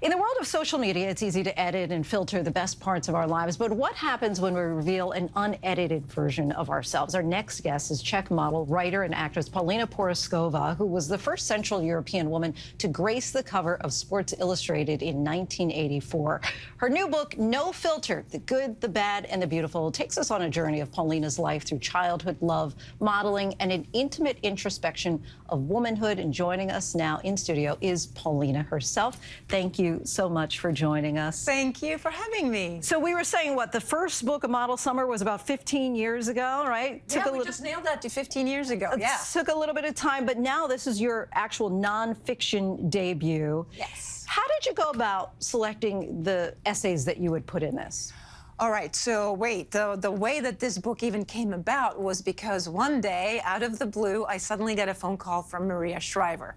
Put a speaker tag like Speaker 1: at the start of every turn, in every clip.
Speaker 1: In the world of social media, it's easy to edit and filter the best parts of our lives, but what happens when we reveal an unedited version of ourselves? Our next guest is Czech model, writer, and actress Paulina Porizkova, who was the first Central European woman to grace the cover of Sports Illustrated in 1984. Her new book, No Filter, The Good, the Bad, and the Beautiful, takes us on a journey of Paulina's life through childhood, love, modeling, and an intimate introspection of womanhood. And joining us now in studio is Paulina herself. Thank you so much for joining us.
Speaker 2: Thank you for having me.
Speaker 1: So we were saying, what, the first book, A Model Summer, was about 15 years ago, right?
Speaker 2: We just nailed that to 15 years ago, yeah.
Speaker 1: Took a little bit of time, but now this is your actual nonfiction debut.
Speaker 2: Yes.
Speaker 1: How did you go about selecting the essays that you would put in this?
Speaker 2: All right, so wait, the way that this book even came about was because one day, out of the blue, I suddenly get a phone call from Maria Shriver.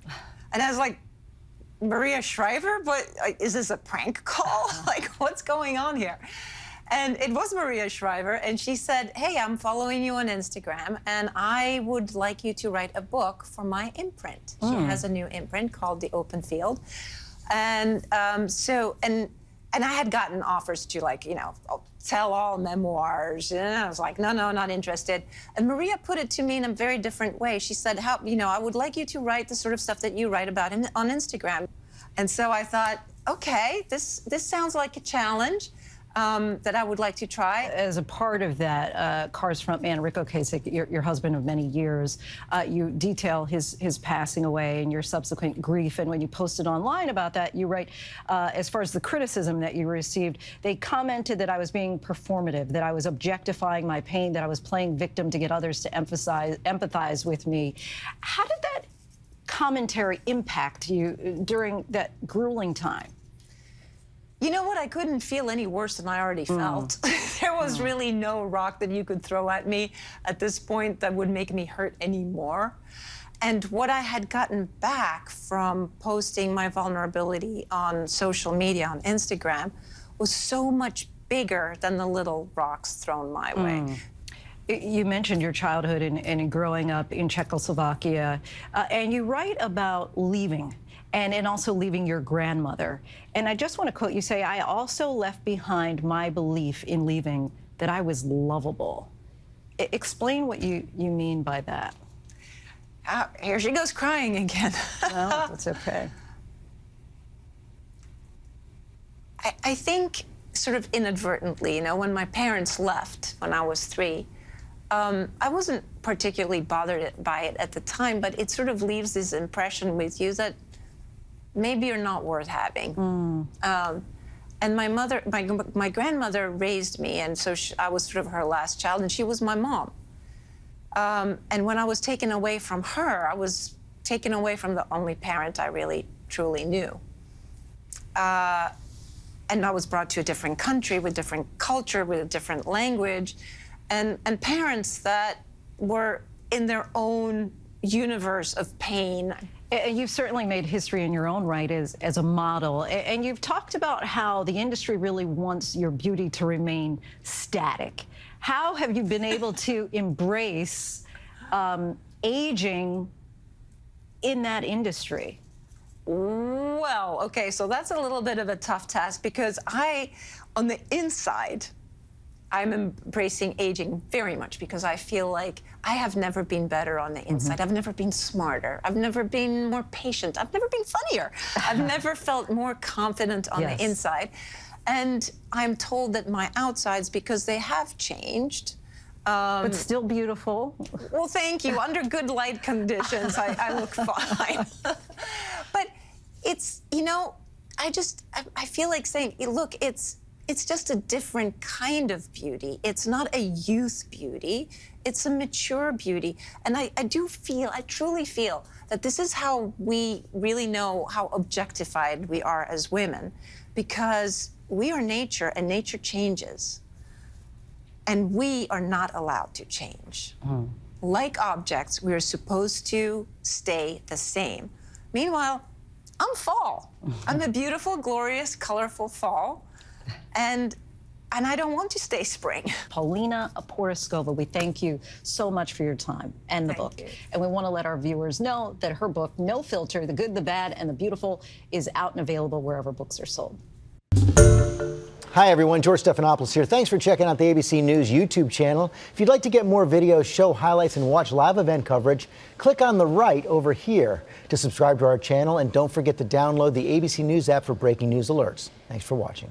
Speaker 2: And I was like, Maria Shriver? But is this a prank call? Like, what's going on here? And it was Maria Shriver, and she said, hey, I'm following you on Instagram, and I would like you to write a book for my imprint. She has a new imprint called The Open Field. And and I had gotten offers to, like, you know, tell all memoirs, and I was like, no, not interested. And Maria put it to me in a very different way. She said, I would like you to write the sort of stuff that you write about on Instagram. And so I thought, okay, this sounds like a challenge that I would like to try.
Speaker 1: As a part of that, Cars frontman Rick Ocasek, your husband of many years, you detail his passing away and your subsequent grief. And when you posted online about that, you write, as far as the criticism that you received, they commented that I was being performative, that I was objectifying my pain, that I was playing victim to get others to empathize with me. How did that commentary impact you during that grueling time?
Speaker 2: You know what? I couldn't feel any worse than I already felt. There was really no rock that you could throw at me at this point that would make me hurt anymore. And what I had gotten back from posting my vulnerability on social media, on Instagram, was so much bigger than the little rocks thrown my way.
Speaker 1: You mentioned your childhood and growing up in Czechoslovakia, and you write about leaving. And also leaving your grandmother. And I just want to quote you, say, I also left behind my belief in leaving that I was lovable. Explain what you mean by that.
Speaker 2: Here she goes crying again.
Speaker 1: Well, that's okay.
Speaker 2: I think sort of inadvertently, you know, when my parents left when I was 3, I wasn't particularly bothered by it at the time, but it sort of leaves this impression with you that maybe you're not worth having. And my grandmother raised me, and so I was sort of her last child, and she was my mom. And when I was taken away from her, I was taken away from the only parent I really, truly knew. And I was brought to a different country with different culture, with a different language, and parents that were in their own universe of pain.
Speaker 1: And you've certainly made history in your own right as a model. And you've talked about how the industry really wants your beauty to remain static. How have you been able to embrace aging in that industry?
Speaker 2: Well, okay, so that's a little bit of a tough task because on the inside, I'm embracing aging very much because I feel like I have never been better on the inside. I've never been smarter. I've never been more patient. I've never been funnier. I've never felt more confident on the inside. And I'm told that my outsides, because they have changed.
Speaker 1: But still beautiful.
Speaker 2: Well, thank you. Under good light conditions, I look fine. But it's, you know, I feel like saying, look, it's just a different kind of beauty. It's not a youth beauty. It's a mature beauty. And I truly feel that this is how we really know how objectified we are as women, because we are nature and nature changes. And we are not allowed to change. Like objects, we are supposed to stay the same. Meanwhile, I'm fall. I'm a beautiful, glorious, colorful fall. And and I don't want to stay spring.
Speaker 1: Paulina Porizkova, we thank you so much for your time and the book. And we want to let our viewers know that her book, No Filter, The Good, the Bad, and the Beautiful, is out and available wherever books are sold.
Speaker 3: Hi, everyone. George Stephanopoulos here. Thanks for checking out the ABC News YouTube channel. If you'd like to get more videos, show highlights, and watch live event coverage, click on the right over here to subscribe to our channel. And don't forget to download the ABC News app for breaking news alerts. Thanks for watching.